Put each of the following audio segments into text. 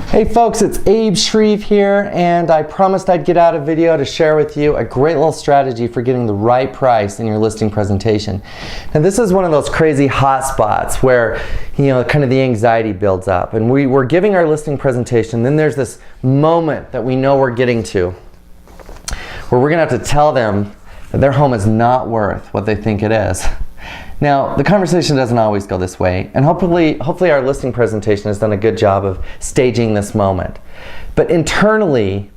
Hey folks, it's Shreve here, and I promised I'd get out a video to share with you a great little strategy for getting the right price in your listing presentation. And this is one of those crazy hot spots where, kind of the anxiety builds up. And we're giving our listing presentation, then there's this moment that we know we're getting to where we're gonna have to tell them that their home is not worth what they think it is. Now, the conversation doesn't always go this way, and hopefully our listing presentation has done a good job of staging this moment. But internally,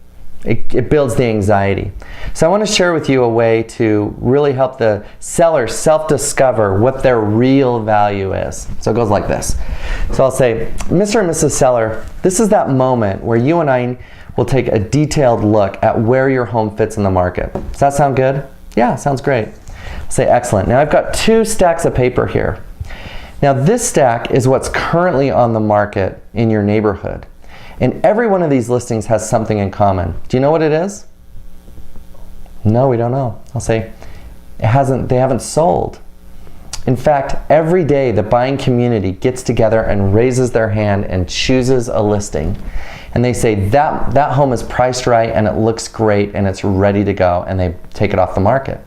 it builds the anxiety. So I want to share with you a way to really help the seller self-discover what their real value is. So it goes like this. So I'll say, Mr. and Mrs. Seller, this is that moment where you and I will take a detailed look at where your home fits in the market. Does that sound good? Yeah, sounds great. Say excellent. Now I've got 2 stacks of paper here. Now this stack is what's currently on the market in your neighborhood. And every one of these listings has something in common. Do you know what it is? No, we don't know. I'll say they haven't sold. In fact, every day the buying community gets together and raises their hand and chooses a listing. And they say that home is priced right and it looks great and it's ready to go, and they take it off the market.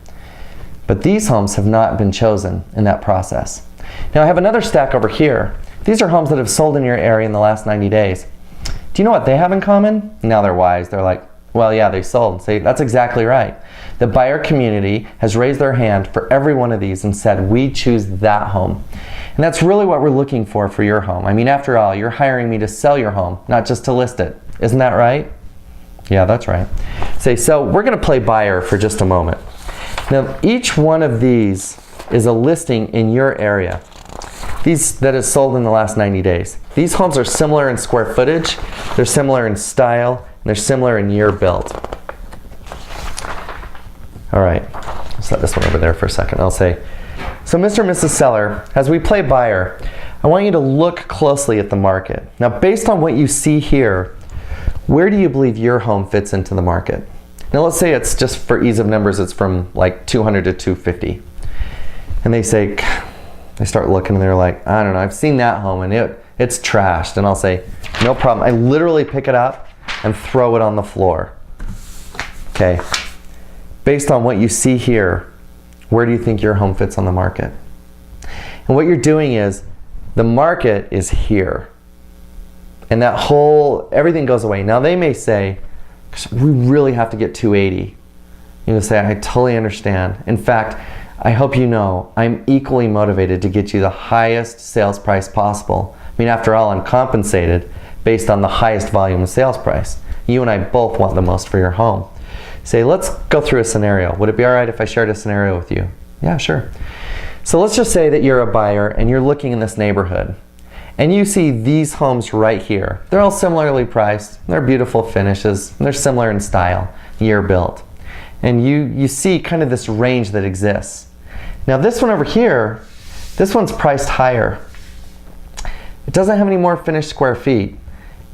But these homes have not been chosen in that process. Now I have another stack over here. These are homes that have sold in your area in the last 90 days. Do you know what they have in common? Now they're wise. They're like, well, yeah, they sold. Say, that's exactly right. The buyer community has raised their hand for every one of these and said, we choose that home. And that's really what we're looking for your home. I mean, after all, you're hiring me to sell your home, not just to list it. Isn't that right? Yeah, that's right. Say, so we're gonna play buyer for just a moment. Now, each one of these is a listing in your area. These that is sold in the last 90 days. These homes are similar in square footage, they're similar in style, and they're similar in year built. All right, let's set this one over there for a second. I'll say, so Mr. and Mrs. Seller, as we play buyer, I want you to look closely at the market. Now, based on what you see here, where do you believe your home fits into the market? Now let's say it's just for ease of numbers, it's from like 200 to 250. And they start looking and they're like, I don't know, I've seen that home and it's trashed. And I'll say, no problem. I literally pick it up and throw it on the floor. Okay, based on what you see here, where do you think your home fits on the market? And what you're doing is, the market is here. And everything goes away. Now they may say, we really have to get 280. You say, I totally understand. In fact, I hope you know I'm equally motivated to get you the highest sales price possible. I mean, after all, I'm compensated based on the highest volume of sales price. You and I both want the most for your home. Say, let's go through a scenario. Would it be all right if I shared a scenario with you? Yeah, sure. So let's just say that you're a buyer and you're looking in this neighborhood. And you see these homes right here. They're all similarly priced. They're beautiful finishes. They're similar in style, year built. And you see kind of this range that exists. Now this one over here, this one's priced higher. It doesn't have any more finished square feet.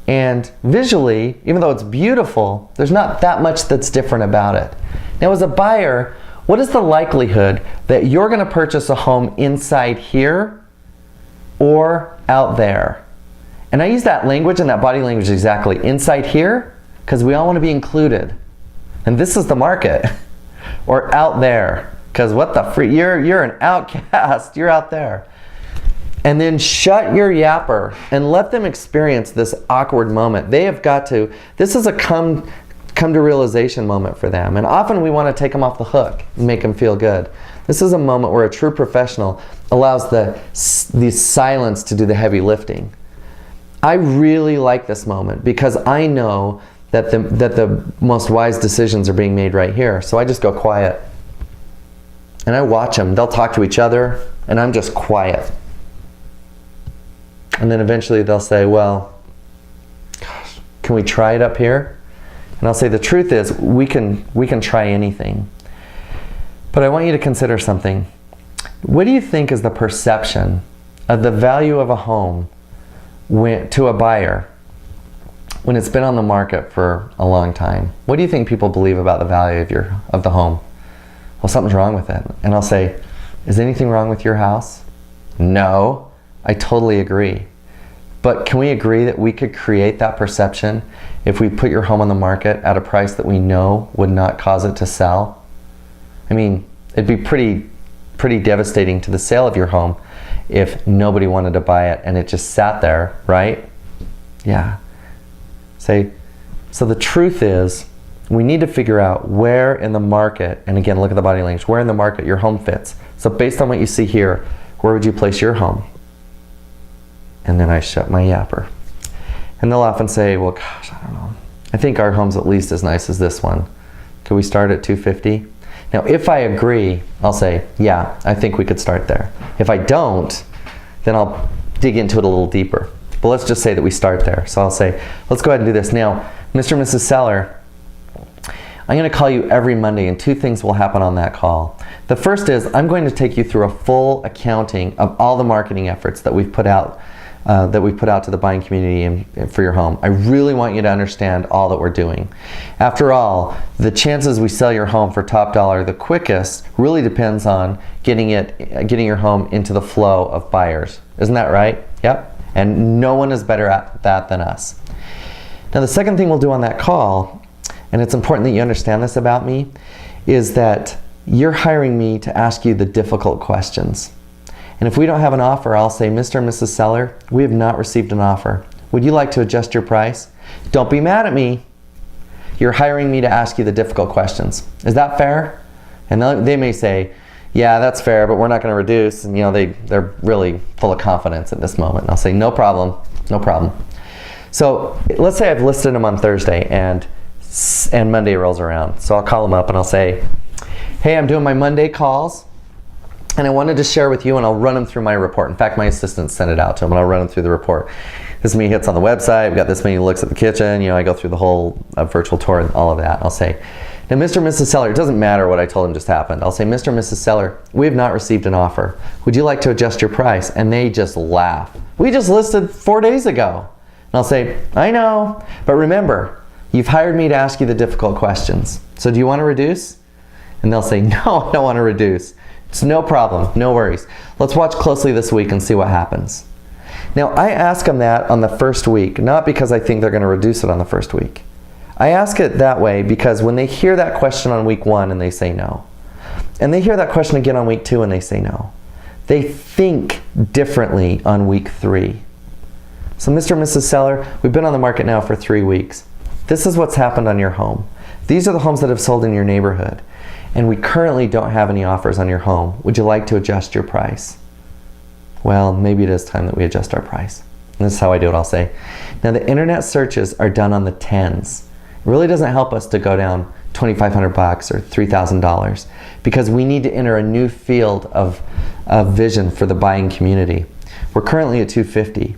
And visually, even though it's beautiful, there's not that much that's different about it. Now as a buyer, what is the likelihood that you're gonna purchase a home inside here or out there? And I use that language and that body language exactly. Inside here, because we all want to be included. And this is the market. Or out there, because what the freak, you're an outcast, you're out there. And then shut your yapper and let them experience this awkward moment. They have got to, this is a come to realization moment for them. And often we want to take them off the hook and make them feel good. This is a moment where a true professional allows the silence to do the heavy lifting. I really like this moment because I know that the most wise decisions are being made right here. So I just go quiet. And I watch them. They'll talk to each other, and I'm just quiet. And then eventually they'll say, well, gosh, can we try it up here? And I'll say, the truth is, we can try anything. But I want you to consider something. What do you think is the perception of the value of a home to a buyer when it's been on the market for a long time? What do you think people believe about the value of the home? Well, something's wrong with it. And I'll say, Is anything wrong with your house? No, I totally agree. But can we agree that we could create that perception if we put your home on the market at a price that we know would not cause it to sell? I mean, it'd be pretty devastating to the sale of your home if nobody wanted to buy it and it just sat there, right? Yeah. So the truth is, we need to figure out where in the market, and again, look at the body language, where in the market your home fits. So based on what you see here, where would you place your home? And then I shut my yapper. And they'll often say, well, gosh, I don't know. I think our home's at least as nice as this one. Could we start at $250,000? Now, if I agree, I'll say, yeah, I think we could start there. If I don't, then I'll dig into it a little deeper. But let's just say that we start there. So I'll say, let's go ahead and do this. Now, Mr. and Mrs. Seller, I'm going to call you every Monday, and two things will happen on that call. The first is I'm going to take you through a full accounting of all the marketing efforts that we've put out to the buying community and for your home. I really want you to understand all that we're doing. After all, the chances we sell your home for top dollar the quickest really depends on getting your home into the flow of buyers. Isn't that right? Yep. And no one is better at that than us. Now, the second thing we'll do on that call, and it's important that you understand this about me, is that you're hiring me to ask you the difficult questions. And if we don't have an offer, I'll say, Mr. and Mrs. Seller, we have not received an offer. Would you like to adjust your price? Don't be mad at me. You're hiring me to ask you the difficult questions. Is that fair? And they may say, yeah, that's fair, but we're not going to reduce. And they're really full of confidence at this moment. And I'll say, no problem, no problem. So let's say I've listed them on Thursday and Monday rolls around. So I'll call them up and I'll say, hey, I'm doing my Monday calls and I wanted to share with you, and I'll run them through my report. In fact, my assistant sent it out to them and I'll run them through the report. This many hits on the website, we've got this many looks at the kitchen, I go through the whole virtual tour and all of that. I'll say, now Mr. and Mrs. Seller, it doesn't matter what I told him just happened. I'll say, Mr. and Mrs. Seller, we have not received an offer. Would you like to adjust your price? And they just laugh. We just listed 4 days ago. And I'll say, I know, but remember, you've hired me to ask you the difficult questions. So do you want to reduce? And they'll say, no, I don't want to reduce. It's no problem, no worries. Let's watch closely this week and see what happens. Now, I ask them that on the first week, not because I think they're going to reduce it on the first week. I ask it that way because when they hear that question on week 1 and they say no, and they hear that question again on week 2 and they say no, they think differently on week 3. So Mr. and Mrs. Seller, we've been on the market now for 3 weeks. This is what's happened on your home. These are the homes that have sold in your neighborhood. And we currently don't have any offers on your home. Would you like to adjust your price? Well, maybe it is time that we adjust our price. And this is how I do it, I'll say. Now, the internet searches are done on the tens. It really doesn't help us to go down $2,500 or $3,000 because we need to enter a new field of vision for the buying community. We're currently at $250.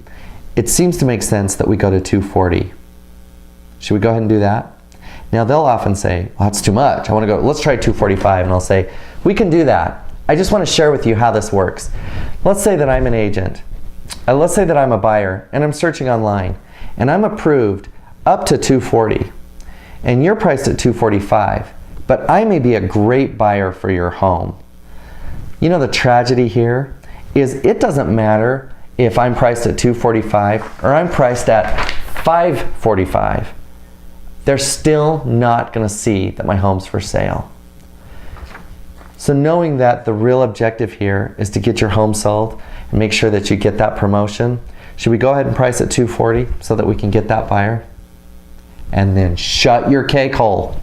It seems to make sense that we go to $240. Should we go ahead and do that? Now they'll often say, well, that's too much. I want to go, let's try $245. And I'll say, we can do that. I just want to share with you how this works. Let's say that I'm an agent. Let's say that I'm a buyer and I'm searching online and I'm approved up to $240 and you're priced at $245, but I may be a great buyer for your home. The tragedy here is it doesn't matter if I'm priced at $245 or I'm priced at $545. They're still not going to see that my home's for sale. So knowing that the real objective here is to get your home sold and make sure that you get that promotion, should we go ahead and price at $240 so that we can get that buyer? And then shut your cake hole.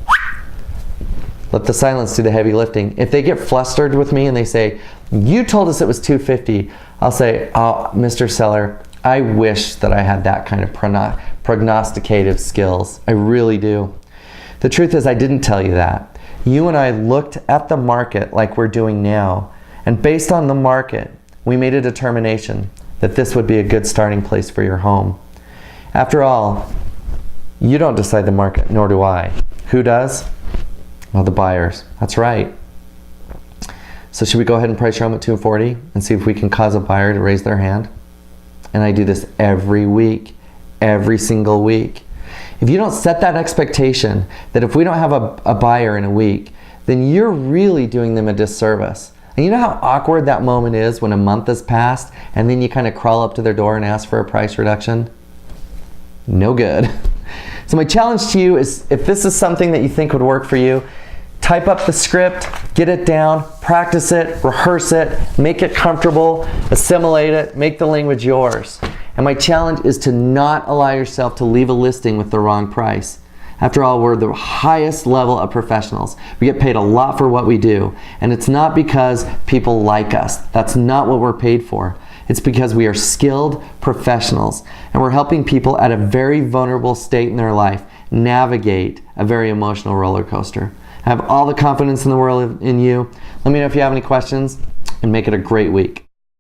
Let the silence do the heavy lifting. If they get flustered with me and they say, you told us it was $250, I'll say, oh, Mr. Seller, I wish that I had that kind of prognosticative skills. I really do. The truth is I didn't tell you that. You and I looked at the market like we're doing now, and based on the market, we made a determination that this would be a good starting place for your home. After all, you don't decide the market, nor do I. Who does? Well, the buyers. That's right. So should we go ahead and price your home at $240 and see if we can cause a buyer to raise their hand? And I do this every week, every single week. If you don't set that expectation that if we don't have a buyer in a week, then you're really doing them a disservice. And you know how awkward that moment is when a month has passed and then you kind of crawl up to their door and ask for a price reduction? No good. So my challenge to you is, if this is something that you think would work for you, type up the script, get it down, practice it, rehearse it, make it comfortable, assimilate it, make the language yours. And my challenge is to not allow yourself to leave a listing with the wrong price. After all, we're the highest level of professionals. We get paid a lot for what we do. And it's not because people like us. That's not what we're paid for. It's because we are skilled professionals. And we're helping people at a very vulnerable state in their life navigate a very emotional roller coaster. I have all the confidence in the world in you. Let me know if you have any questions, and make it a great week.